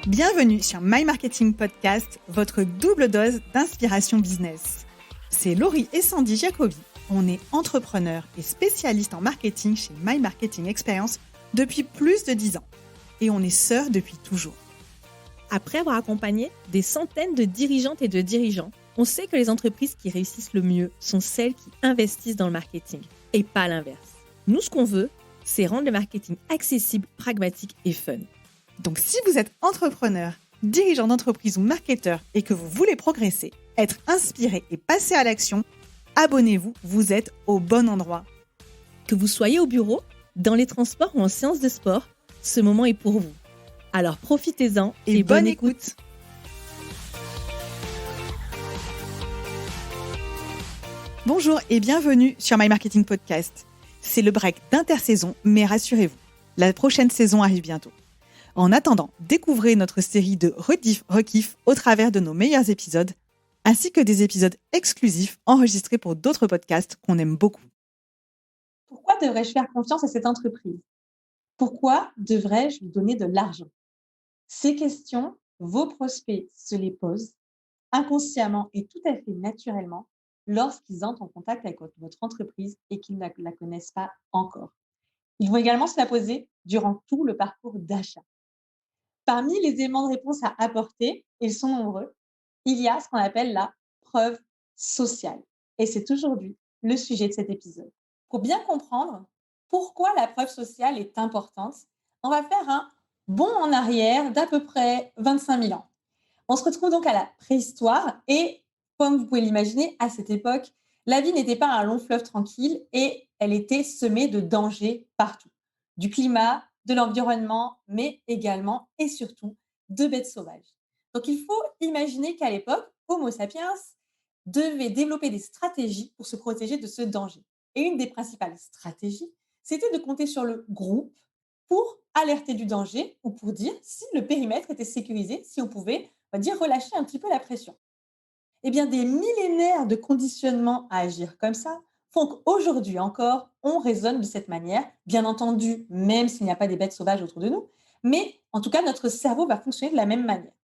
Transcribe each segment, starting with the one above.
Bienvenue sur My Marketing Podcast, votre double dose d'inspiration business. C'est Laurie et Sandy Jacobi. On est entrepreneurs et spécialistes en marketing chez My Marketing Experience depuis plus de 10 ans. Et on est sœurs depuis toujours. Après avoir accompagné des centaines de dirigeantes et de dirigeants, on sait que les entreprises qui réussissent le mieux sont celles qui investissent dans le marketing et pas l'inverse. Nous, ce qu'on veut, c'est rendre le marketing accessible, pragmatique et fun. Donc si vous êtes entrepreneur, dirigeant d'entreprise ou marketeur et que vous voulez progresser, être inspiré et passer à l'action, abonnez-vous, vous êtes au bon endroit. Que vous soyez au bureau, dans les transports ou en séance de sport, ce moment est pour vous. Alors profitez-en et bonne écoute. Bonjour et bienvenue sur My Marketing Podcast. C'est le break d'intersaison, mais rassurez-vous, la prochaine saison arrive bientôt. En attendant, découvrez notre série de rediff au travers de nos meilleurs épisodes, ainsi que des épisodes exclusifs enregistrés pour d'autres podcasts qu'on aime beaucoup. Pourquoi devrais-je faire confiance à cette entreprise? Pourquoi devrais-je lui donner de l'argent? Ces questions, vos prospects se les posent inconsciemment et tout à fait naturellement lorsqu'ils entrent en contact avec votre entreprise et qu'ils ne la connaissent pas encore. Ils vont également se la poser durant tout le parcours d'achat. Parmi les éléments de réponse à apporter, et ils sont nombreux, il y a ce qu'on appelle la preuve sociale. Et c'est aujourd'hui le sujet de cet épisode. Pour bien comprendre pourquoi la preuve sociale est importante, on va faire un bond en arrière d'à peu près 25 000 ans. On se retrouve donc à la préhistoire et, comme vous pouvez l'imaginer, à cette époque, la vie n'était pas un long fleuve tranquille et elle était semée de dangers partout. Du climat, de l'environnement, mais également et surtout de bêtes sauvages. Donc il faut imaginer qu'à l'époque, Homo sapiens devait développer des stratégies pour se protéger de ce danger. Et une des principales stratégies, c'était de compter sur le groupe pour alerter du danger ou pour dire si le périmètre était sécurisé, si on pouvait, on va dire, relâcher un petit peu la pression. Eh bien, des millénaires de conditionnement à agir comme ça font qu'aujourd'hui encore, on raisonne de cette manière, bien entendu, même s'il n'y a pas des bêtes sauvages autour de nous, mais en tout cas, notre cerveau va fonctionner de la même manière.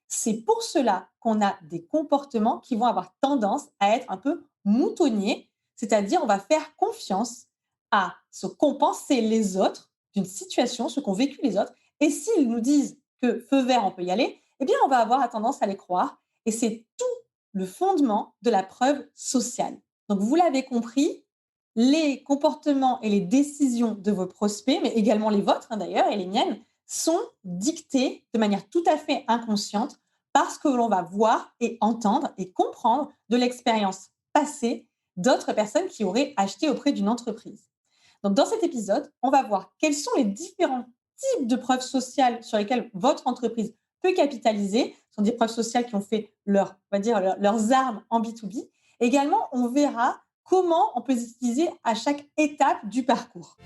C'est pour cela qu'on a des comportements qui vont avoir tendance à être un peu moutonniers, c'est-à-dire on va faire confiance à se compenser les autres d'une situation, ce qu'ont vécu les autres, et s'ils nous disent que feu vert, on peut y aller, eh bien, on va avoir tendance à les croire, et c'est tout le fondement de la preuve sociale. Donc, vous l'avez compris, les comportements et les décisions de vos prospects, mais également les vôtres d'ailleurs et les miennes, sont dictés de manière tout à fait inconsciente par ce que l'on va voir et entendre et comprendre de l'expérience passée d'autres personnes qui auraient acheté auprès d'une entreprise. Donc, dans cet épisode, on va voir quels sont les différents types de preuves sociales sur lesquelles votre entreprise peut capitaliser. Ce sont des preuves sociales qui ont fait leurs armes en B2B. Également, on verra comment on peut les utiliser à chaque étape du parcours.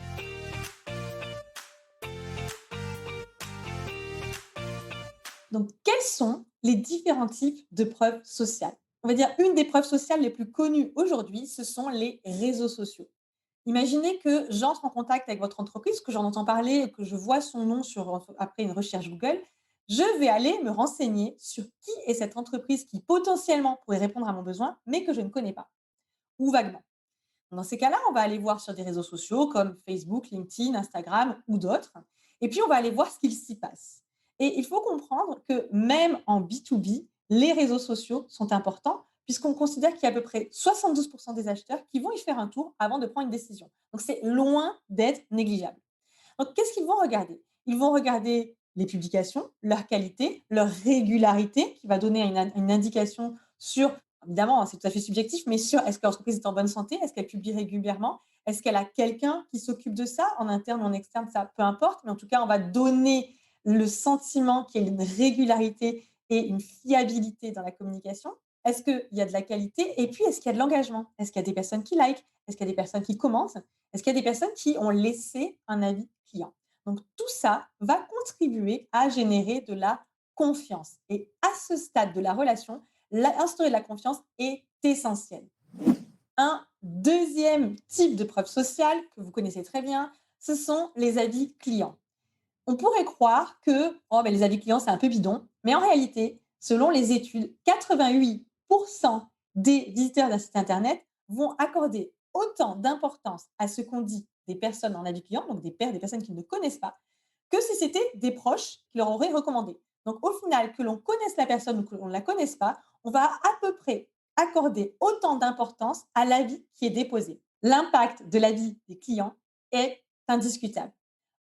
Donc, quels sont les différents types de preuves sociales? On va dire une des preuves sociales les plus connues aujourd'hui, ce sont les réseaux sociaux. Imaginez que j'entre en contact avec votre entreprise, que j'en entends parler, que je vois son nom après une recherche Google. Je vais aller me renseigner sur qui est cette entreprise qui potentiellement pourrait répondre à mon besoin, mais que je ne connais pas, ou vaguement. Dans ces cas-là, on va aller voir sur des réseaux sociaux comme Facebook, LinkedIn, Instagram ou d'autres. Et puis, on va aller voir ce qu'il s'y passe. Et il faut comprendre que même en B2B, les réseaux sociaux sont importants puisqu'on considère qu'il y a à peu près 72% des acheteurs qui vont y faire un tour avant de prendre une décision. Donc, c'est loin d'être négligeable. Donc, qu'est-ce qu'ils vont regarder? Ils vont regarder les publications, leur qualité, leur régularité, qui va donner une indication sur, évidemment, c'est tout à fait subjectif, mais sur est-ce que l'entreprise est en bonne santé? Est-ce qu'elle publie régulièrement? Est-ce qu'elle a quelqu'un qui s'occupe de ça, en interne ou en externe? Ça, peu importe, mais en tout cas, on va donner le sentiment qu'il y a une régularité et une fiabilité dans la communication. Est-ce qu'il y a de la qualité? Et puis, est-ce qu'il y a de l'engagement? Est-ce qu'il y a des personnes qui like? Est-ce qu'il y a des personnes qui commentent? Est-ce qu'il y a des personnes qui ont laissé un avis client? Donc, tout ça va contribuer à générer de la confiance. Et à ce stade de la relation, instaurer de la confiance est essentiel. Un deuxième type de preuve sociale que vous connaissez très bien, ce sont les avis clients. On pourrait croire que les avis clients, c'est un peu bidon, mais en réalité, selon les études, 88% des visiteurs d'un site internet vont accorder autant d'importance à ce qu'on dit des personnes en avis client, donc des personnes qu'ils ne connaissent pas, que si c'était des proches qui leur auraient recommandé. Donc au final, que l'on connaisse la personne ou que l'on ne la connaisse pas, on va à peu près accorder autant d'importance à l'avis qui est déposé. L'impact de l'avis des clients est indiscutable.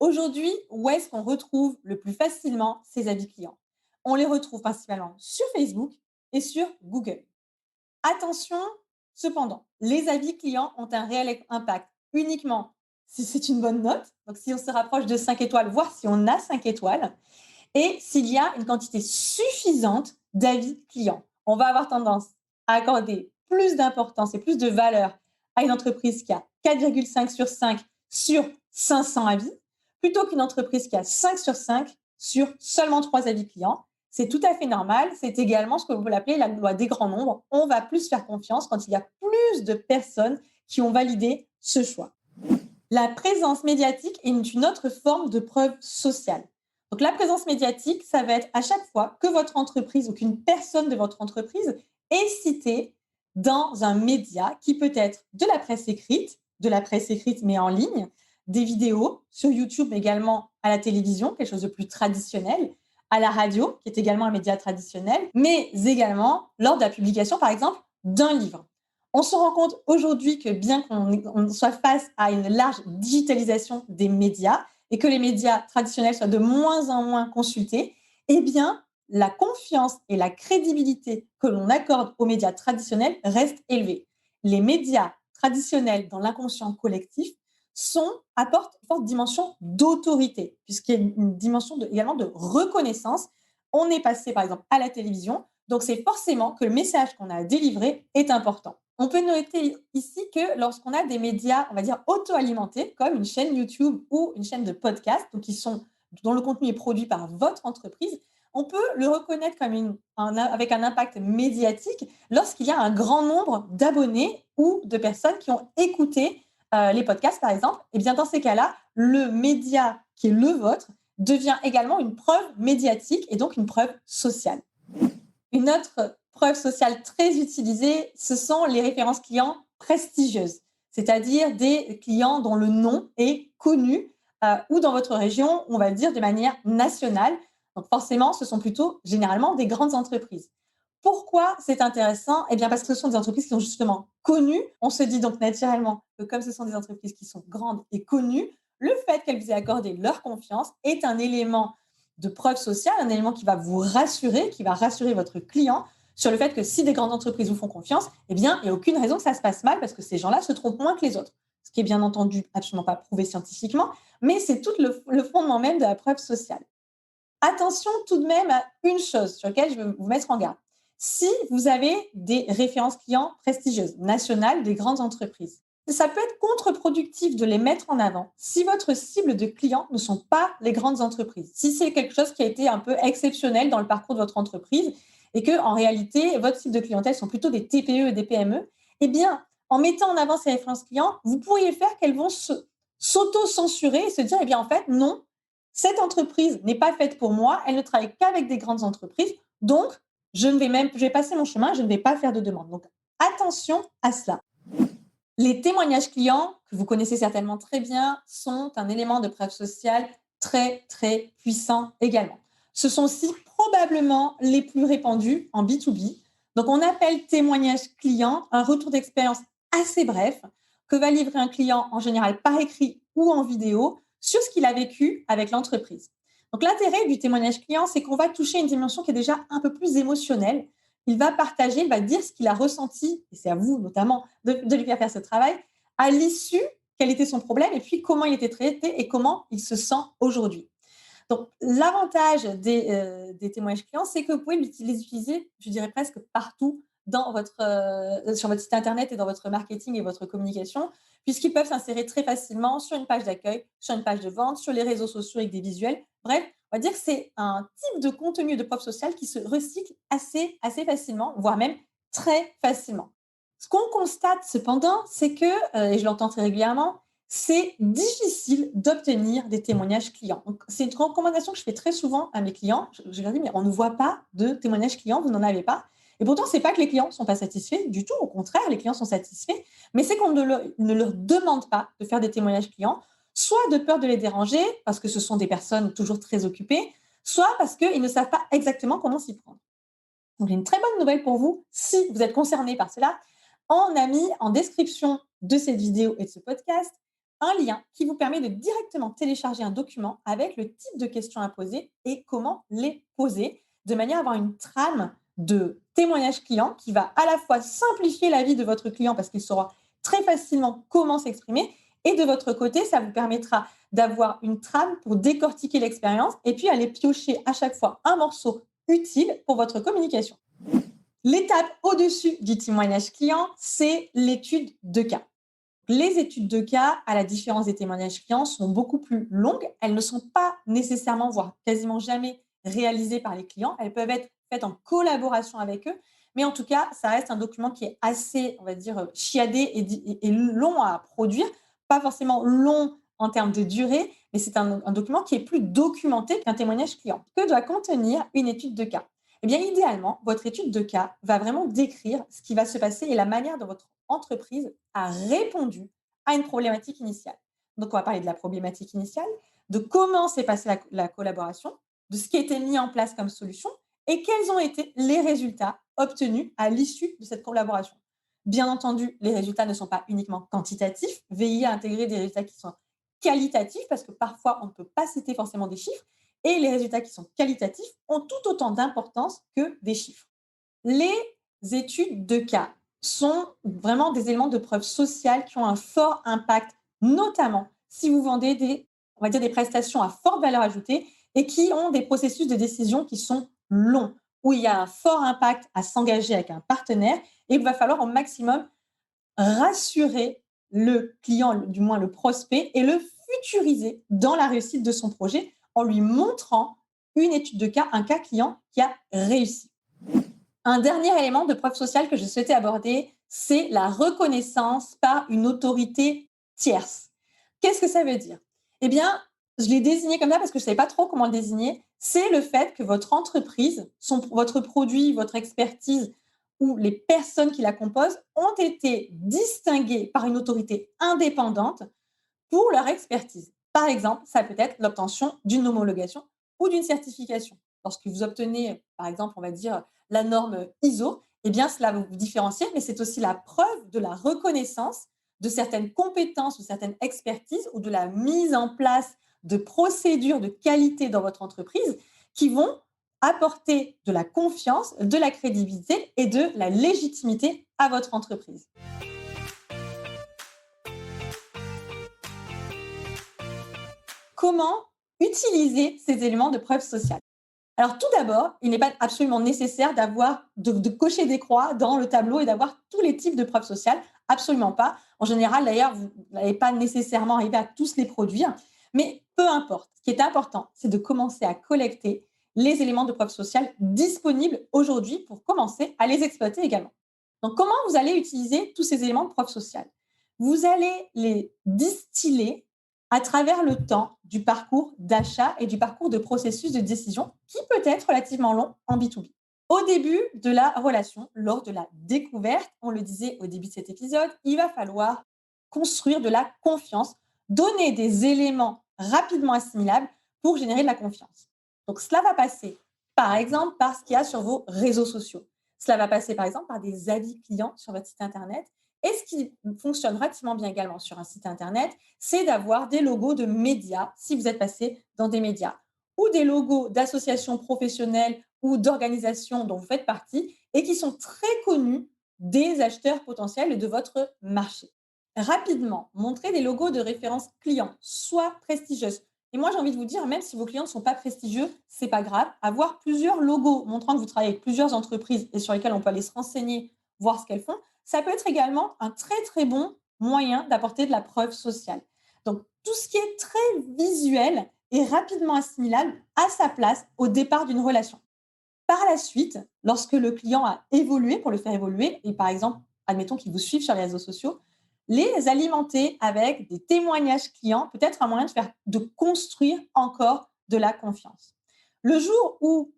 Aujourd'hui, où est-ce qu'on retrouve le plus facilement ces avis clients? On les retrouve principalement sur Facebook et sur Google. Attention, cependant, les avis clients ont un réel impact uniquement si c'est une bonne note, donc si on se rapproche de 5 étoiles, voire si on a 5 étoiles, et s'il y a une quantité suffisante d'avis clients. On va avoir tendance à accorder plus d'importance et plus de valeur à une entreprise qui a 4,5 sur 5 sur 500 avis, plutôt qu'une entreprise qui a 5 sur 5 sur seulement 3 avis clients. C'est tout à fait normal. C'est également ce que vous l'appelez la loi des grands nombres. On va plus faire confiance quand il y a plus de personnes qui ont validé ce choix. La présence médiatique est une autre forme de preuve sociale. Donc, la présence médiatique, ça va être à chaque fois que votre entreprise ou qu'une personne de votre entreprise est citée dans un média qui peut être de la presse écrite mais en ligne, des vidéos sur YouTube, mais également à la télévision, quelque chose de plus traditionnel, à la radio, qui est également un média traditionnel, mais également lors de la publication, par exemple, d'un livre. On se rend compte aujourd'hui que bien qu'on soit face à une large digitalisation des médias et que les médias traditionnels soient de moins en moins consultés, eh bien, la confiance et la crédibilité que l'on accorde aux médias traditionnels restent élevées. Les médias traditionnels dans l'inconscient collectif apportent une forte dimension d'autorité, puisqu'il y a une dimension également de reconnaissance. On est passé, par exemple, à la télévision, donc c'est forcément que le message qu'on a à délivrer est important. On peut noter ici que lorsqu'on a des médias, on va dire, auto-alimentés, comme une chaîne YouTube ou une chaîne de podcast, donc dont le contenu est produit par votre entreprise, on peut le reconnaître comme avec un impact médiatique lorsqu'il y a un grand nombre d'abonnés ou de personnes qui ont écouté les podcasts, par exemple. Et bien dans ces cas-là, le média qui est le vôtre devient également une preuve médiatique et donc une preuve sociale. Une autre preuve sociale très utilisée, ce sont les références clients prestigieuses, c'est-à-dire des clients dont le nom est connu ou dans votre région, on va le dire de manière nationale. Donc forcément, ce sont plutôt généralement des grandes entreprises. Pourquoi c'est intéressant? Eh bien parce que ce sont des entreprises qui sont justement connues. On se dit donc naturellement que comme ce sont des entreprises qui sont grandes et connues, le fait qu'elles vous aient accordé leur confiance est un élément de preuve sociale, un élément qui va vous rassurer, qui va rassurer votre client sur le fait que si des grandes entreprises vous font confiance, eh bien, il n'y a aucune raison que ça se passe mal parce que ces gens-là se trompent moins que les autres. Ce qui est bien entendu absolument pas prouvé scientifiquement, mais c'est tout le fondement même de la preuve sociale. Attention tout de même à une chose sur laquelle je veux vous mettre en garde. Si vous avez des références clients prestigieuses, nationales, des grandes entreprises, ça peut être contre-productif de les mettre en avant si votre cible de clients ne sont pas les grandes entreprises. Si c'est quelque chose qui a été un peu exceptionnel dans le parcours de votre entreprise et que, en réalité, votre cible de clientèle sont plutôt des TPE et des PME, eh bien, en mettant en avant ces références clients, vous pourriez faire qu'elles vont s'auto-censurer et se dire, eh bien, en fait, non, cette entreprise n'est pas faite pour moi, elle ne travaille qu'avec des grandes entreprises, donc je vais passer mon chemin, je ne vais pas faire de demande. Donc, attention à cela. Les témoignages clients, que vous connaissez certainement très bien, sont un élément de preuve sociale très, très puissant également. Ce sont aussi probablement les plus répandus en B2B. Donc, on appelle témoignage client un retour d'expérience assez bref que va livrer un client en général par écrit ou en vidéo sur ce qu'il a vécu avec l'entreprise. Donc, l'intérêt du témoignage client, c'est qu'on va toucher une dimension qui est déjà un peu plus émotionnelle. Il va partager, il va dire ce qu'il a ressenti, et c'est à vous notamment de lui faire ce travail, à l'issue, quel était son problème, et puis comment il était traité et comment il se sent aujourd'hui. Donc, l'avantage des témoignages clients, c'est que vous pouvez les utiliser, je dirais presque partout sur votre site internet et dans votre marketing et votre communication, puisqu'ils peuvent s'insérer très facilement sur une page d'accueil, sur une page de vente, sur les réseaux sociaux avec des visuels. Bref, on va dire que c'est un type de contenu de preuve sociale qui se recycle assez facilement, voire même très facilement. Ce qu'on constate cependant, c'est que, et je l'entends très régulièrement, c'est difficile d'obtenir des témoignages clients. Donc, c'est une recommandation que je fais très souvent à mes clients. Je leur dis, mais on ne voit pas de témoignages clients, vous n'en avez pas. Et pourtant, ce n'est pas que les clients ne sont pas satisfaits du tout. Au contraire, les clients sont satisfaits. Mais c'est qu'on ne leur demande pas de faire des témoignages clients, soit de peur de les déranger, parce que ce sont des personnes toujours très occupées, soit parce qu'ils ne savent pas exactement comment s'y prendre. Donc, j'ai une très bonne nouvelle pour vous, si vous êtes concerné par cela. On a mis en description de cette vidéo et de ce podcast un lien qui vous permet de directement télécharger un document avec le type de questions à poser et comment les poser, de manière à avoir une trame de témoignage client qui va à la fois simplifier la vie de votre client parce qu'il saura très facilement comment s'exprimer, et de votre côté, ça vous permettra d'avoir une trame pour décortiquer l'expérience et puis aller piocher à chaque fois un morceau utile pour votre communication. L'étape au-dessus du témoignage client, c'est l'étude de cas. Les études de cas, à la différence des témoignages clients, sont beaucoup plus longues. Elles ne sont pas nécessairement, voire quasiment jamais réalisées par les clients. Elles peuvent être faites en collaboration avec eux. Mais en tout cas, ça reste un document qui est assez, on va dire, chiadé et long à produire. Pas forcément long en termes de durée, mais c'est un document qui est plus documenté qu'un témoignage client. Que doit contenir une étude de cas? Eh bien, idéalement, votre étude de cas va vraiment décrire ce qui va se passer et la manière dont votre entreprise a répondu à une problématique initiale. Donc, on va parler de la problématique initiale, de comment s'est passée la collaboration, de ce qui a été mis en place comme solution et quels ont été les résultats obtenus à l'issue de cette collaboration. Bien entendu, les résultats ne sont pas uniquement quantitatifs. Veillez à intégrer des résultats qui sont qualitatifs parce que parfois, on ne peut pas citer forcément des chiffres. Et les résultats qui sont qualitatifs ont tout autant d'importance que des chiffres. Les études de cas sont vraiment des éléments de preuve sociale qui ont un fort impact, notamment si vous vendez on va dire des prestations à forte valeur ajoutée et qui ont des processus de décision qui sont longs, où il y a un fort impact à s'engager avec un partenaire et il va falloir au maximum rassurer le client, du moins le prospect, et le futuriser dans la réussite de son projet en lui montrant une étude de cas, un cas client qui a réussi. Un dernier élément de preuve sociale que je souhaitais aborder, c'est la reconnaissance par une autorité tierce. Qu'est-ce que ça veut dire? Eh bien, je l'ai désigné comme ça parce que je ne savais pas trop comment le désigner. C'est le fait que votre entreprise, votre produit, votre expertise ou les personnes qui la composent ont été distinguées par une autorité indépendante pour leur expertise. Par exemple, ça peut être l'obtention d'une homologation ou d'une certification. Lorsque vous obtenez, par exemple, on va dire la norme ISO, eh bien, cela va vous différencier, mais c'est aussi la preuve de la reconnaissance de certaines compétences ou certaines expertises ou de la mise en place de procédures de qualité dans votre entreprise qui vont apporter de la confiance, de la crédibilité et de la légitimité à votre entreprise. Comment utiliser ces éléments de preuve sociale? Alors, tout d'abord, il n'est pas absolument nécessaire de cocher des croix dans le tableau et d'avoir tous les types de preuves sociales. Absolument pas. En général, d'ailleurs, vous n'allez pas nécessairement arriver à tous les produire. Mais peu importe. Ce qui est important, c'est de commencer à collecter les éléments de preuve sociale disponibles aujourd'hui pour commencer à les exploiter également. Donc, comment vous allez utiliser tous ces éléments de preuve sociale? Vous allez les distiller à travers le temps du parcours d'achat et du parcours de processus de décision qui peut être relativement long en B2B. Au début de la relation, lors de la découverte, on le disait au début de cet épisode, il va falloir construire de la confiance, donner des éléments rapidement assimilables pour générer de la confiance. Donc, cela va passer, par exemple, par ce qu'il y a sur vos réseaux sociaux. Cela va passer, par exemple, par des avis clients sur votre site Internet. Et ce qui fonctionne relativement bien également sur un site Internet, c'est d'avoir des logos de médias, si vous êtes passé dans des médias, ou des logos d'associations professionnelles ou d'organisations dont vous faites partie et qui sont très connus des acheteurs potentiels de votre marché. Rapidement, montrez des logos de référence clients, soit prestigieuses. Et moi, j'ai envie de vous dire, même si vos clients ne sont pas prestigieux, ce n'est pas grave. Avoir plusieurs logos montrant que vous travaillez avec plusieurs entreprises et sur lesquelles on peut aller se renseigner, voir ce qu'elles font, ça peut être également un très, très bon moyen d'apporter de la preuve sociale. Donc, tout ce qui est très visuel et rapidement assimilable a sa place au départ d'une relation. Par la suite, lorsque le client a évolué, pour le faire évoluer, et par exemple, admettons qu'il vous suive sur les réseaux sociaux, les alimenter avec des témoignages clients, peut-être un moyen de construire encore de la confiance. Le jour où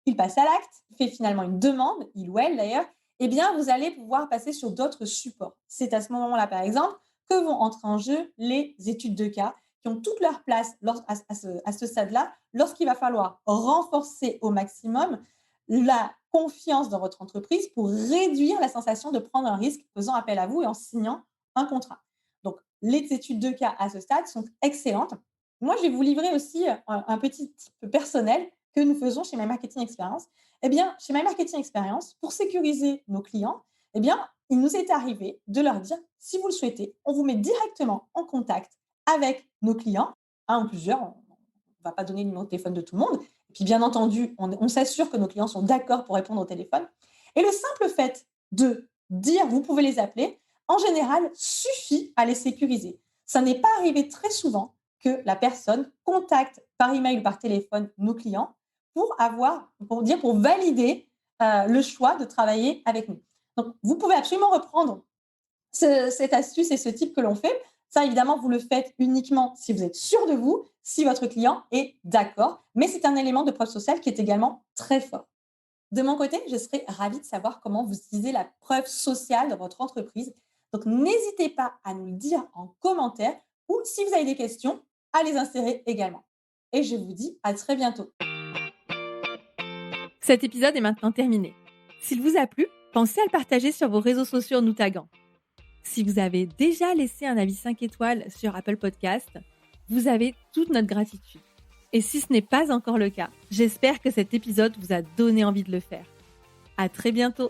il passe à l'acte, fait finalement une demande, il ou elle d'ailleurs, eh bien, vous allez pouvoir passer sur d'autres supports. C'est à ce moment-là, par exemple, que vont entrer en jeu les études de cas qui ont toute leur place à ce stade-là, lorsqu'il va falloir renforcer au maximum la confiance dans votre entreprise pour réduire la sensation de prendre un risque faisant appel à vous et en signant un contrat. Donc, les études de cas à ce stade sont excellentes. Moi, je vais vous livrer aussi un petit tip personnel que nous faisons chez My Marketing Experience. Eh bien, chez My Marketing Experience, pour sécuriser nos clients, eh bien, il nous est arrivé de leur dire, si vous le souhaitez, on vous met directement en contact avec nos clients, un ou plusieurs, on ne va pas donner le numéro de téléphone de tout le monde. Et puis, bien entendu, on s'assure que nos clients sont d'accord pour répondre au téléphone. Et le simple fait de dire, vous pouvez les appeler, en général, suffit à les sécuriser. Ça n'est pas arrivé très souvent que la personne contacte par email ou par téléphone nos clients pour valider le choix de travailler avec nous. Donc, vous pouvez absolument reprendre cette astuce et ce type que l'on fait. Ça, évidemment, vous le faites uniquement si vous êtes sûr de vous, si votre client est d'accord. Mais c'est un élément de preuve sociale qui est également très fort. De mon côté, je serais ravie de savoir comment vous utilisez la preuve sociale dans votre entreprise. Donc, n'hésitez pas à nous le dire en commentaire ou si vous avez des questions, à les insérer également. Et je vous dis à très bientôt. Cet épisode est maintenant terminé. S'il vous a plu, pensez à le partager sur vos réseaux sociaux en nous taguant. Si vous avez déjà laissé un avis 5 étoiles sur Apple Podcast, vous avez toute notre gratitude. Et si ce n'est pas encore le cas, j'espère que cet épisode vous a donné envie de le faire. À très bientôt.